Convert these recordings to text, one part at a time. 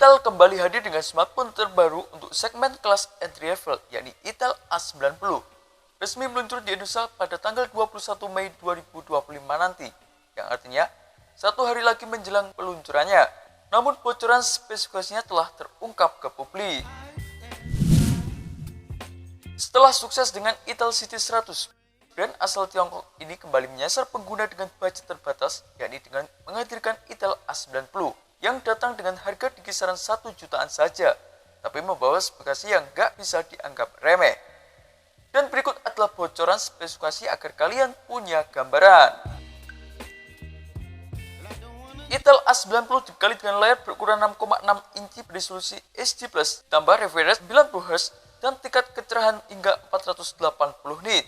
Intel kembali hadir dengan smartphone terbaru untuk segmen kelas entry level, yakni Intel A90. Resmi meluncur di Indonesia pada tanggal 21 Mei 2025 nanti, yang artinya satu hari lagi menjelang peluncurannya. Namun bocoran spesifikasinya telah terungkap ke publik. Setelah sukses dengan Intel City 100, brand asal Tiongkok ini kembali menyasar pengguna dengan budget terbatas, yakni dengan menghadirkan Intel A90 yang datang dengan harga di kisaran 1 jutaan saja, tapi membawa spesifikasi yang gak bisa dianggap remeh. Dan berikut adalah bocoran spesifikasi agar kalian punya gambaran. Intel A90 dibekali dengan layar berukuran 6,6 inci beresolusi HD+, tambah refresh 90Hz dan tingkat kecerahan hingga 480 nit.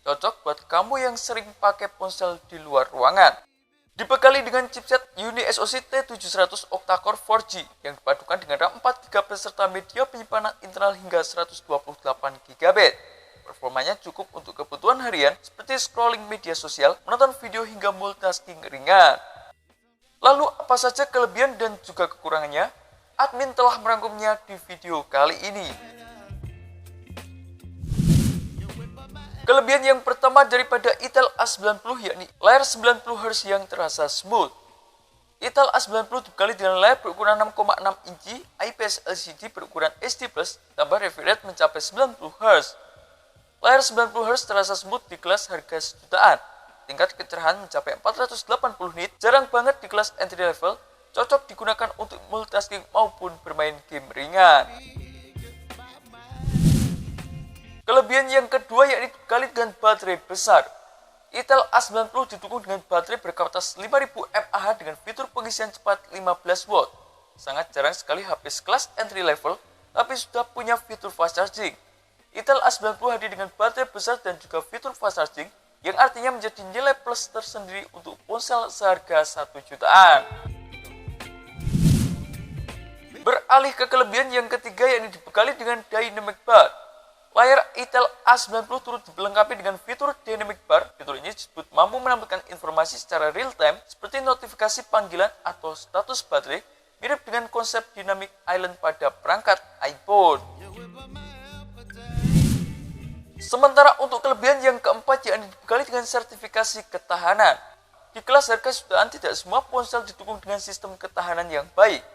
Cocok buat kamu yang sering pakai ponsel di luar ruangan. Dibekali dengan chipset Uni SoC T700 octa-core 4G yang dipadukan dengan RAM 4GB serta media penyimpanan internal hingga 128GB. Performanya cukup untuk kebutuhan harian seperti scrolling media sosial, menonton video hingga multitasking ringan. Lalu apa saja kelebihan dan juga kekurangannya? Admin telah merangkumnya di video kali ini. Kelebihan yang pertama daripada Intel A90 yakni layar 90Hz yang terasa smooth. Intel A90 dibekali dengan layar berukuran 6,6 inci IPS LCD berukuran HD+, tambah refresh rate mencapai 90Hz. Layar 90Hz terasa smooth di kelas harga sejutaan. Tingkat kecerahan mencapai 480 nit, jarang banget di kelas entry level, cocok digunakan untuk multitasking maupun bermain game ringan. Kelebihan yang kedua yakni dibekali dengan baterai besar. Intel A90 didukung dengan baterai berkapasitas 5000 mAh dengan fitur pengisian cepat 15 watt. Sangat jarang sekali HP sekelas entry level, tapi sudah punya fitur fast charging. Intel A90 hadir dengan baterai besar dan juga fitur fast charging, yang artinya menjadi nilai plus tersendiri untuk ponsel seharga 1 jutaan. Beralih ke kelebihan yang ketiga yakni dibekali dengan Dynamic Bar. Layar Intel A90 turut dilengkapi dengan fitur Dynamic Bar. Fitur ini disebut mampu menampilkan informasi secara real time seperti notifikasi panggilan atau status baterai, mirip dengan konsep Dynamic Island pada perangkat iPhone. Sementara untuk kelebihan yang keempat yakni dibekali dengan sertifikasi ketahanan. Di kelas harga jutaan tidak semua ponsel didukung dengan sistem ketahanan yang baik.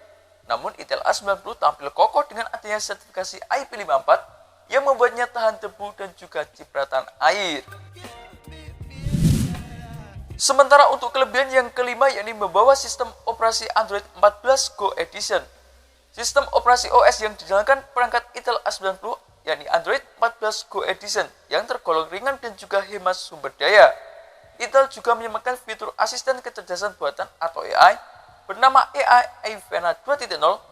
Namun Intel A90 tampil kokoh dengan adanya sertifikasi IP54 yang membuatnya tahan debu dan juga cipratan air. Sementara untuk kelebihan yang kelima yakni membawa sistem operasi Android 14 Go Edition. Sistem operasi OS yang dijalankan perangkat Intel A90 yakni Android 14 Go Edition yang tergolong ringan dan juga hemat sumber daya. Intel juga menyamakan fitur asisten kecerdasan buatan atau AI bernama AI Ivana 2.0.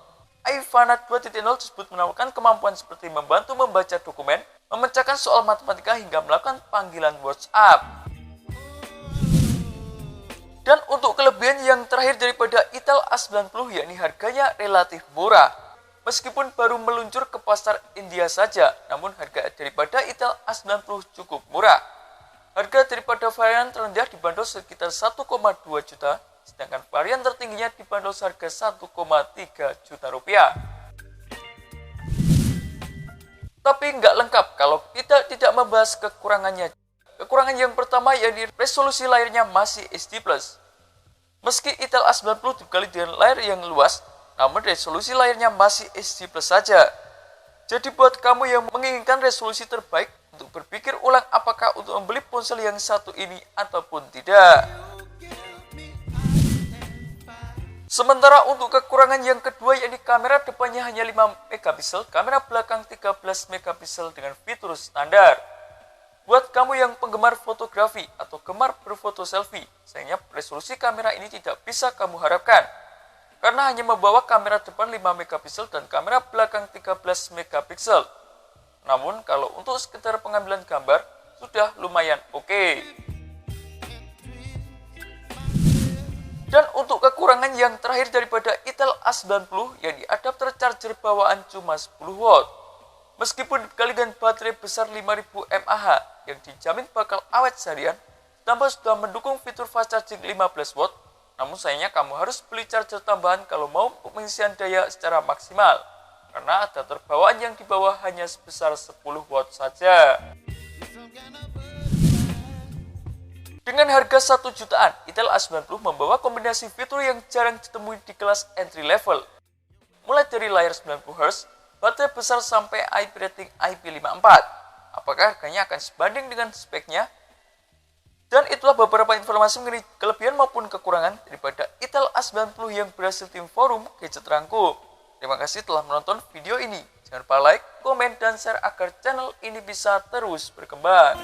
Ivana 2.0 tersebut menawarkan kemampuan seperti membantu membaca dokumen, memecahkan soal matematika hingga melakukan panggilan WhatsApp. Dan untuk kelebihan yang terakhir daripada Intel A90 yakni harganya relatif murah. Meskipun baru meluncur ke pasar India saja, namun harga daripada Intel A90 cukup murah. Harga daripada varian terendah dibanderol sekitar 1,2 juta, sedangkan varian tertingginya dibanderol seharga 1,3 juta rupiah. Tapi nggak lengkap kalau kita tidak membahas kekurangannya. Kekurangan yang pertama yakni resolusi layarnya masih HD+. Meski Intel A90 dibekali dengan layar yang luas, namun resolusi layarnya masih HD+ saja. Jadi buat kamu yang menginginkan resolusi terbaik, untuk berpikir ulang apakah untuk membeli ponsel yang satu ini ataupun tidak. Sementara untuk kekurangan yang kedua yakni kamera depannya hanya 5 megapiksel, kamera belakang 13 megapiksel dengan fitur standar. Buat kamu yang penggemar fotografi atau gemar berfoto selfie, sayangnya resolusi kamera ini tidak bisa kamu harapkan. Karena hanya membawa kamera depan 5 megapiksel dan kamera belakang 13 megapiksel. Namun kalau untuk sekedar pengambilan gambar, sudah lumayan oke. Dan untuk kekurangan yang terakhir daripada Intel A90 yakni adapter charger bawaan cuma 10 watt. Meskipun dibekali dengan baterai besar 5000 mAh yang dijamin bakal awet seharian, tambah sudah mendukung fitur fast charging 15 watt, Namun sayangnya kamu harus beli charger tambahan kalau mau pengisian daya secara maksimal, karena adapter bawaan yang di bawah hanya sebesar 10 watt saja. Dengan harga 1 jutaan, Intel A90 membawa kombinasi fitur yang jarang ditemui di kelas entry level. Mulai dari layar 90Hz, baterai besar sampai IP rating IP54. Apakah harganya akan sebanding dengan speknya? Dan itulah beberapa informasi mengenai kelebihan maupun kekurangan daripada Intel A90 yang berhasil tim forum Gadget rangkum. Terima kasih telah menonton video ini. Jangan lupa like, komen, dan share agar channel ini bisa terus berkembang.